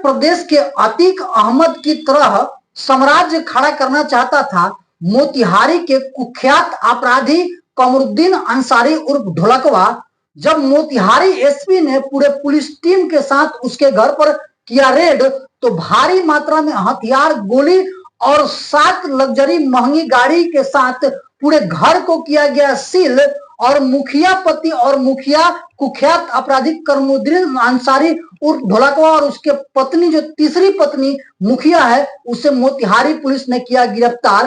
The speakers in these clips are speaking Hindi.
प्रदेश के अतीक अहमद की तरह साम्राज्य खड़ा करना चाहता था मोतिहारी के कुख्यात अपराधी कमरुद्दीन अंसारी उर्फ ढोलकवा। जब मोतिहारी एसपी ने पूरे पुलिस टीम के साथ उसके घर पर किया रेड तो भारी मात्रा में हथियार, गोली और 7 लग्जरी महंगी गाड़ी के साथ पूरे घर को किया गया सील और मुखिया पति और मुखिया कुख्यात अपराधी कमरुद्दीन अंसारी उर्फ ढोलकवा और उसके पत्नी जो तीसरी पत्नी मुखिया है उसे मोतिहारी पुलिस ने किया गिरफ्तार।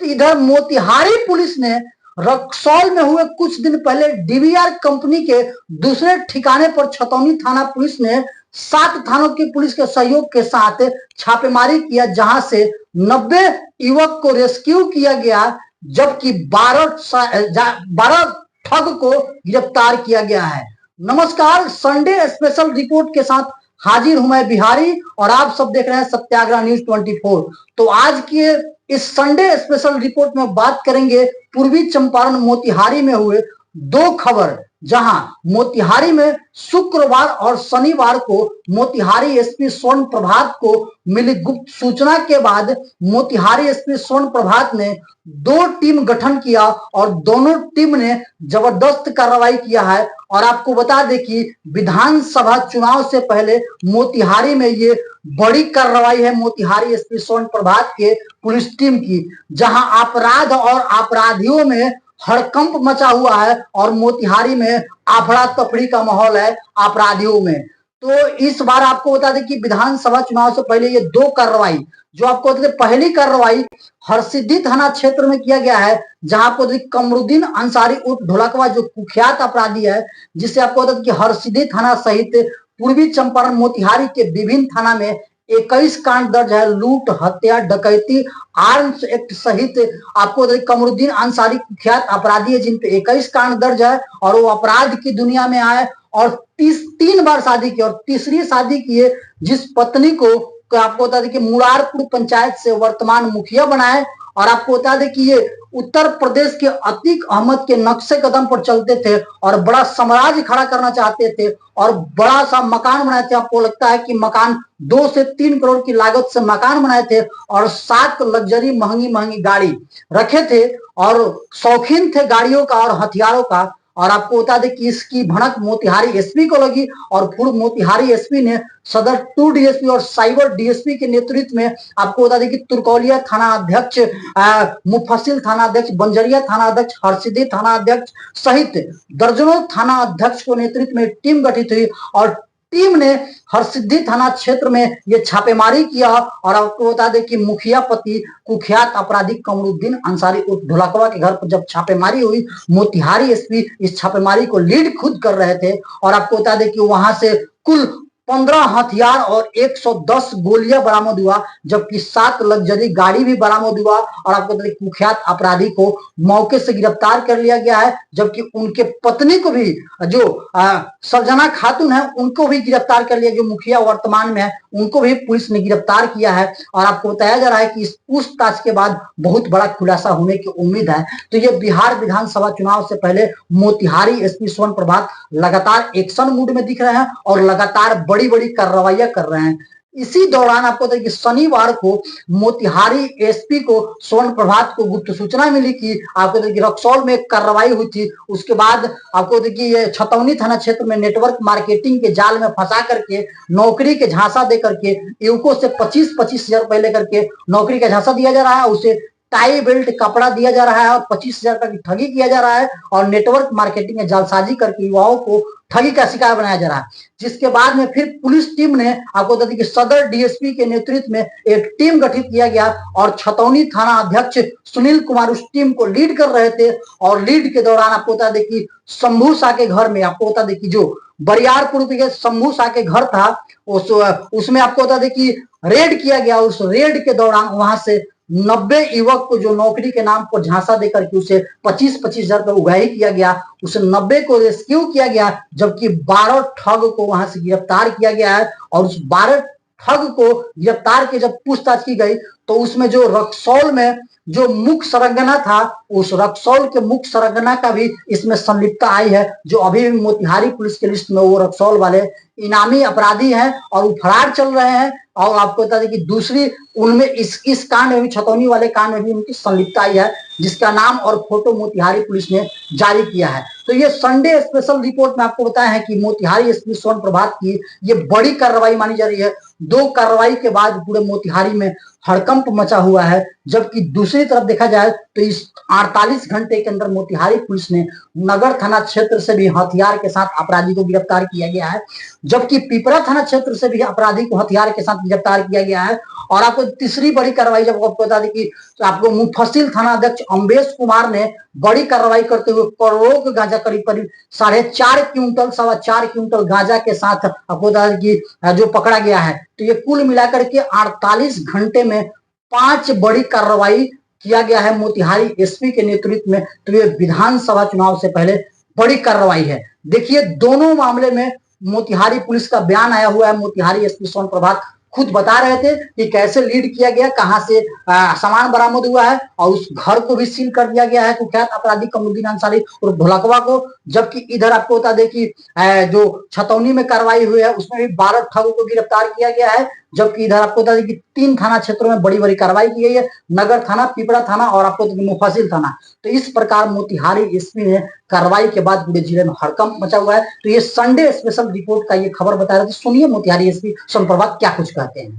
तो इधर मोतिहारी पुलिस ने रक्सौल में हुए कुछ दिन पहले डीवीआर कंपनी के दूसरे ठिकाने पर छतौनी थाना पुलिस ने 7 थानों की पुलिस के सहयोग के साथ छापेमारी किया, जहां से 90 युवक को रेस्क्यू किया गया, जबकि 12 ठग को गिरफ्तार किया गया है। नमस्कार, संडे स्पेशल रिपोर्ट के साथ हाजिर हूं मैं बिहारी और आप सब देख रहे हैं सत्याग्रह न्यूज 24। तो आज के इस संडे स्पेशल रिपोर्ट में बात करेंगे पूर्वी चंपारण मोतिहारी में हुए 2 खबर, जहां मोतिहारी में शुक्रवार और शनिवार को मोतिहारी एसपी स्वर्ण प्रभात को मिली गुप्त सूचना के बाद मोतिहारी एसपी स्वर्ण प्रभात ने 2 टीम गठन किया और दोनों टीम ने जबरदस्त कार्रवाई किया है। और आपको बता दें कि विधानसभा चुनाव से पहले मोतिहारी में ये बड़ी कार्रवाई है मोतिहारी एसपी स्वर्ण प्रभात के पुलिस टीम की, जहां अपराध और अपराधियों में हड़कंप मचा हुआ है और मोतिहारी में आफड़ा तफड़ी का माहौल है अपराधियों में। तो इस बार आपको बता दें कि विधानसभा चुनाव से पहले ये 2 कार्रवाई, जो आपको बता दें पहली कार्रवाई हरसिद्धि थाना क्षेत्र में किया गया है, जहां आपको कमरुद्दीन अंसारी उर्फ ढोलकवा जो कुख्यात अपराधी है, जिससे आपको बता दें कि हरसिद्धि थाना सहित पूर्वी चंपारण मोतिहारी के विभिन्न थाना में 21 कांड दर्ज है। लूट, हत्या, डकैती, आर्म्स एक्ट सहित आपको कमरुद्दीन अंसारी कुख्यात अपराधी है जिन पे 21 कांड दर्ज है और वो अपराध की दुनिया में आए और 3 बार शादी की और तीसरी शादी की है, जिस पत्नी को आपको बता दें कि मुरारपुर पंचायत से वर्तमान मुखिया बनाए। और आपको बता दें कि ये उत्तर प्रदेश के अतीक अहमद के नक्शे कदम पर चलते थे और बड़ा साम्राज्य खड़ा करना चाहते थे और बड़ा सा मकान बनाए थे। आपको लगता है कि मकान 2 से 3 करोड़ की लागत से मकान बनाए थे और 7 लग्जरी महंगी महंगी गाड़ी रखे थे और शौकीन थे गाड़ियों का और हथियारों का। और आपको बता दें कि इसकी भनक मोतिहारी एसपी को लगी और पूर्व मोतिहारी एसपी ने सदर 2 डीएसपी और साइबर डीएसपी के नेतृत्व में आपको बता दें कि तुर्कौलिया थाना अध्यक्ष, मुफस्सिल थाना अध्यक्ष, बंजरिया थाना अध्यक्ष, हरसिद्धि थाना अध्यक्ष सहित दर्जनों थाना अध्यक्ष को नेतृत्व में टीम गठित हुई और टीम ने हरसिद्धि थाना क्षेत्र में ये छापेमारी किया। और आपको बता दें कि मुखिया पति कुख्यात अपराधी कमरुद्दीन अंसारी उर्फ ढोलकवा के घर पर जब छापेमारी हुई, मोतिहारी एसपी इस छापेमारी को लीड खुद कर रहे थे। और आपको बता दें कि वहां से कुल 15 हथियार और 110 गोलियां बरामद हुआ, जबकि 7 लग्जरी गाड़ी भी बरामद हुआ। और आपको बता दें कुख्यात अपराधी को मौके से गिरफ्तार कर लिया गया है, जबकि उनके पत्नी को भी, जो सरजना खातून है, उनको भी गिरफ्तार कर लिया, जो मुखिया वर्तमान में है, उनको भी पुलिस ने गिरफ्तार किया है। और आपको बताया जा रहा है कि इस पूछताछ के बाद बहुत बड़ा खुलासा होने की उम्मीद है। तो ये बिहार विधानसभा चुनाव से पहले मोतिहारी एसपी स्वर्ण प्रभात लगातार एक्शन मूड में दिख रहे हैं और लगातार बड़ी बड़ी कार्रवाइयां कर रहे हैं। इसी दौरान आपको बताइए कि शनिवार को मोतिहारी एसपी को स्वर्ण प्रभात को गुप्त सूचना मिली कि आपको देखिए रक्सौल में एक कार्रवाई हुई थी। उसके बाद आपको देखिए छतौनी थाना क्षेत्र में नेटवर्क मार्केटिंग के जाल में फंसा करके नौकरी के झांसा दे करके युवकों से 25-25 हजार रुपए लेकर के नौकरी का झांसा दिया जा रहा है, उसे टाई बेल्ट कपड़ा दिया जा रहा है और 25 हजार का ठगी किया जा रहा है और नेटवर्क मार्केटिंग में जालसाजी करके युवाओं को ठगी का शिकार बनाया जा रहा है। जिसके बाद में फिर पुलिस टीम ने आपको बता दें कि सदर डीएसपी के नेतृत्व में एक टीम गठित किया गया और छतौनी थाना अध्यक्ष सुनील कुमार उस टीम को लीड कर रहे थे। और लीड के दौरान आपको बता दें कि शंभू शाह के घर में, आपको बता दें कि जो बरियारपुर के शंभू शाह के घर था उसमें आपको बता दें कि रेड किया गया। उस रेड के दौरान वहां से 90 युवक को जो नौकरी के नाम पर झांसा देकर के उसे 25-25 हजार रुपए उगाही किया गया, उसे 90 को रेस्क्यू किया गया, जबकि 12 ठग को वहां से गिरफ्तार किया गया है। और उस 12 ठग को गिरफ्तार के जब पूछताछ की गई तो उसमें जो रक्सौल में जो मुख्य सरगना था, उस रक्सौल के मुख्य सरगना का भी इसमें संलिप्तता आई है, जो अभी भी मोतिहारी पुलिस के लिस्ट में वो रक्सौल वाले इनामी अपराधी हैं और वो फरार चल रहे हैं। और आपको बता दें कि दूसरी उनमें इस कांड में भी, छतौनी वाले कांड में भी उनकी संलिप्तता आई है, जिसका नाम और फोटो मोतिहारी पुलिस ने जारी किया है। तो ये संडे स्पेशल रिपोर्ट में आपको बताया है कि मोतिहारी एसपी स्वर्ण प्रभात की ये बड़ी कार्रवाई मानी जा रही है। 2 कार्रवाई के बाद पूरे मोतिहारी में हड़कंप मचा हुआ है। जबकि दूसरी तरफ देखा जाए तो इस 48 घंटे के अंदर मोतिहारी पुलिस ने नगर थाना क्षेत्र से भी हथियार के साथ अपराधी को गिरफ्तार किया गया है, जबकि पिपरा थाना क्षेत्र से भी अपराधी को हथियार के साथ गिरफ्तार किया गया है। और आपको तीसरी बड़ी कार्रवाई जब आपको बता दें कि आपको मुफस्सिल थाना अध्यक्ष अम्बेश कुमार ने बड़ी कार्रवाई करते हुए करोड़ों का गांजा करीब 4.5 क्विंटल 4.25 क्विंटल गांजा के साथ आपको बता दें कि जो पकड़ा गया है। तो ये कुल मिलाकर के 48 घंटे में 5 बड़ी कार्रवाई किया गया है मोतिहारी एसपी के नेतृत्व में। तो ये विधानसभा चुनाव से पहले बड़ी कार्रवाई है। देखिए, दोनों मामले में मोतिहारी पुलिस का बयान आया हुआ है। मोतिहारी एसपी स्वर्ण प्रभात खुद बता रहे थे कि कैसे लीड किया गया, कहां से सामान बरामद हुआ है, और उस घर को भी सील कर दिया गया है कुख्यात अपराधी कमरुद्दीन अंसारी और ढोलकवा को। जबकि इधर आपको बता दें कि जो छतौनी में कार्रवाई हुई है उसमें भी 12 ठगों को गिरफ्तार किया गया है। जबकि इधर आपको बता दें कि 3 थाना क्षेत्रों में बड़ी बड़ी कार्रवाई की गई है, नगर थाना, पिपरा थाना और आपको मुफस्सिल थाना। तो इस प्रकार मोतिहारी एसपी ने कार्रवाई के बाद पूरे जिले में हड़कंप मचा हुआ है। तो ये संडे स्पेशल रिपोर्ट का ये खबर बता रहे थे। सुनिए मोतिहारी एसपी स्वर्ण प्रभात क्या कुछ कहते हैं।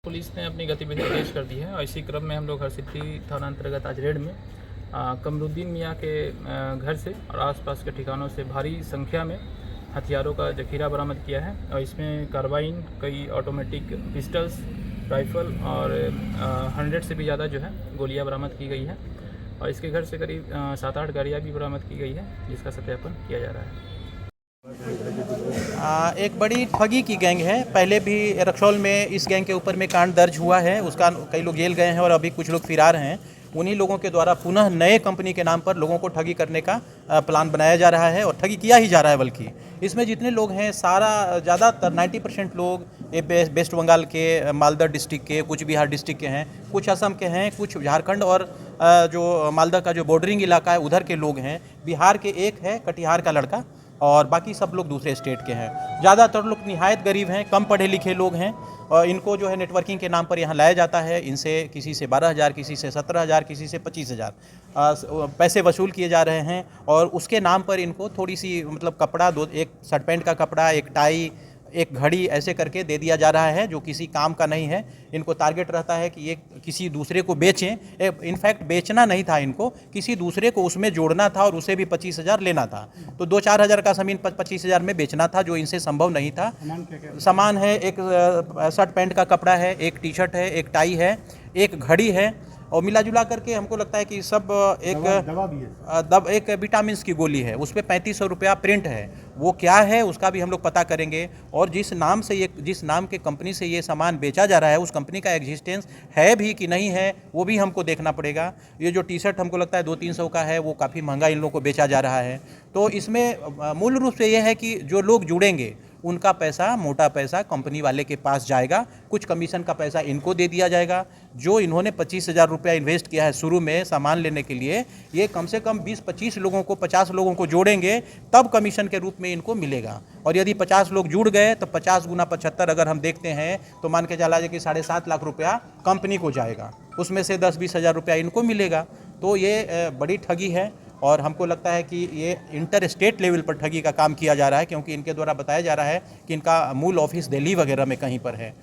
पुलिस ने अपनी गतिविधि तेज कर दी है और इसी क्रम में हम लोग हरसिद्धि थाना अंतर्गत आज रेड में कमरुद्दीन मियाँ के घर से और आसपास के ठिकानों से भारी संख्या में हथियारों का जखीरा बरामद किया है। और इसमें कार्बाइन, कई ऑटोमेटिक पिस्टल्स, राइफल और 100 से भी ज़्यादा जो है गोलियां बरामद की गई है। और इसके घर से करीब 7-8 गाड़ियाँ भी बरामद की गई है, जिसका सत्यापन किया जा रहा है। एक बड़ी ठगी की गैंग है। पहले भी रक्सौल में इस गैंग के ऊपर में कांड दर्ज हुआ है, उसका कई लोग जेल गए हैं और अभी कुछ लोग फरार हैं। उन्हीं लोगों के द्वारा पुनः नए कंपनी के नाम पर लोगों को ठगी करने का प्लान बनाया जा रहा है और ठगी किया ही जा रहा है। बल्कि इसमें जितने लोग हैं सारा ज़्यादातर 90% लोग ये वेस्ट बंगाल के, मालदा डिस्ट्रिक्ट के, कुछ बिहार डिस्ट्रिक्ट के हैं, कुछ असम के हैं, कुछ झारखंड और जो मालदा का जो बॉर्डरिंग इलाका है उधर के लोग हैं। बिहार के एक है कटिहार का लड़का और बाकी सब लोग दूसरे स्टेट के हैं। ज़्यादातर लोग निहायत गरीब हैं, कम पढ़े लिखे लोग हैं और इनको जो है नेटवर्किंग के नाम पर यहाँ लाया जाता है। इनसे किसी से 12,000, किसी से 17,000, किसी से 25,000 पैसे वसूल किए जा रहे हैं। और उसके नाम पर इनको थोड़ी सी मतलब कपड़ा, एक शर्ट पैंट का कपड़ा, एक टाई, एक घड़ी ऐसे करके दे दिया जा रहा है, जो किसी काम का नहीं है। इनको टारगेट रहता है कि ये किसी दूसरे को बेचें। इनफैक्ट बेचना नहीं था, इनको किसी दूसरे को उसमें जोड़ना था और उसे भी 25,000 लेना था। तो 2-4 हज़ार का ज़मीन 25,000 में बेचना था, जो इनसे संभव नहीं था। सामान है, एक शर्ट पैंट का कपड़ा है, एक टी शर्ट है, एक टाई है, एक घड़ी है और मिला जुला करके हमको लगता है कि सब एक विटामिन की गोली है, उस पर 3500 रुपया प्रिंट है। वो क्या है उसका भी हम लोग पता करेंगे। और जिस नाम के कंपनी से ये सामान बेचा जा रहा है, उस कंपनी का एग्जिस्टेंस है भी कि नहीं है वो भी हमको देखना पड़ेगा। ये जो टी शर्ट हमको लगता है 200-300 का है, वो काफ़ी महंगा इन लोगों को बेचा जा रहा है। तो इसमें मूल रूप से ये है कि जो लोग जुड़ेंगे उनका पैसा, मोटा पैसा कंपनी वाले के पास जाएगा, कुछ कमीशन का पैसा इनको दे दिया जाएगा। जो इन्होंने 25,000 रुपया इन्वेस्ट किया है शुरू में सामान लेने के लिए, ये कम से कम 20-25 लोगों को, 50 लोगों को जोड़ेंगे तब कमीशन के रूप में इनको मिलेगा। और यदि 50 लोग जुड़ गए तो 50 गुना 75 अगर हम देखते हैं तो मान के चला जाए कि 7.5 लाख रुपया कंपनी को जाएगा, उसमें से 10-20 हज़ार रुपया इनको मिलेगा। तो ये बड़ी ठगी है और हमको लगता है कि ये इंटर स्टेट लेवल पर ठगी का काम किया जा रहा है, क्योंकि इनके द्वारा बताया जा रहा है कि इनका मूल ऑफिस दिल्ली वगैरह में कहीं पर है।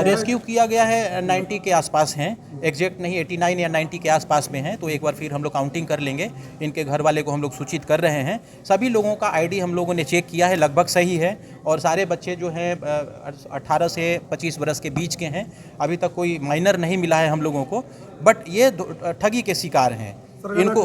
रेस्क्यू किया गया है 90 के आसपास हैं, एग्जैक्ट नहीं 89 या 90 के आसपास में हैं। तो एक बार फिर हम लोग काउंटिंग कर लेंगे। इनके घर वाले को हम लोग सूचित कर रहे हैं। सभी लोगों का आईडी हम लोगों ने चेक किया है, लगभग सही है और सारे बच्चे जो हैं 18 से 25 वर्ष के बीच के हैं। अभी तक कोई माइनर नहीं मिला है हम लोगों को, बट ये ठगी के शिकार हैं। इनको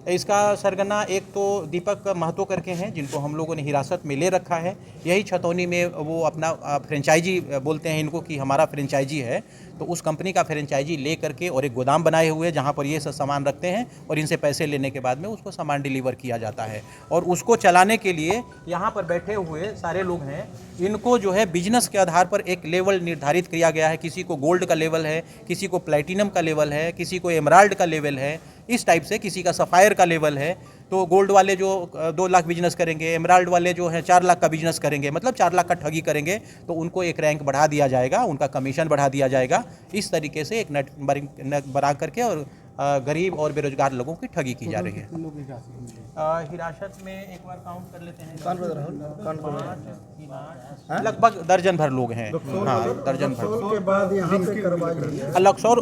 इसका सरगना एक तो दीपक महतो करके हैं, जिनको हम लोगों ने हिरासत में ले रखा है। यही छतौनी में वो अपना फ्रेंचाइजी बोलते हैं इनको कि हमारा फ्रेंचाइजी है, तो उस कंपनी का फ्रेंचाइजी ले करके और एक गोदाम बनाए हुए जहाँ पर ये सब सामान रखते हैं और इनसे पैसे लेने के बाद में उसको सामान डिलीवर किया जाता है। और उसको चलाने के लिए यहाँ पर बैठे हुए सारे लोग हैं, इनको जो है बिजनेस के आधार पर एक लेवल निर्धारित किया गया है। किसी को गोल्ड का लेवल है, किसी को प्लैटिनम का लेवल है, किसी को एमराल्ड का लेवल है, इस टाइप से किसी का सफ़ायर का लेवल है। तो गोल्ड वाले जो 2 लाख बिजनेस करेंगे, एमराल्ड वाले जो हैं 4 लाख का बिजनेस करेंगे, मतलब 4 लाख का ठगी करेंगे, तो उनको एक रैंक बढ़ा दिया जाएगा, उनका कमीशन बढ़ा दिया जाएगा। इस तरीके से एक नेट बना करके और गरीब और बेरोजगार लोगों की ठगी की जा रही है। हिरासत में एक बार काउंट कर लेते हैं, लगभग दर्जन भर लोग हैं। हाँ, दर्जन भर के बाद यहाँ पे करवाई।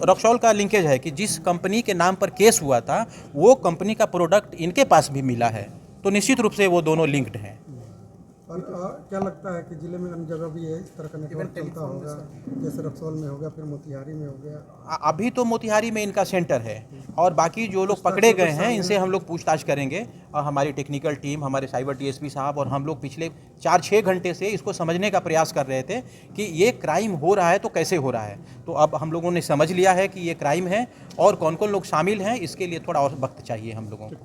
रक्सौल का लिंकेज है कि जिस कंपनी के नाम पर केस हुआ था वो कंपनी का प्रोडक्ट इनके पास भी मिला है, तो निश्चित रूप से वो दोनों लिंक्ड हैं। और क्या लगता है कि जिले में अन्य जगह भी है इस तरह का नेटवर्क चलता होगा, जैसे रक्सौल में हो गया, फिर मोतिहारी में हो गया? अभी तो मोतिहारी में इनका सेंटर है और बाकी जो लोग पकड़े गए हैं इनसे हम लोग पूछताछ करेंगे। और हमारी टेक्निकल टीम, हमारे साइबर टीएसपी साहब और हम लोग पिछले 4-6 घंटे से इसको समझने का प्रयास कर रहे थे कि ये क्राइम हो रहा है तो कैसे हो रहा है। तो अब हम लोगों ने समझ लिया है कि ये क्राइम है और कौन कौन लोग शामिल हैं, इसके लिए थोड़ा और वक्त चाहिए हम लोगों को।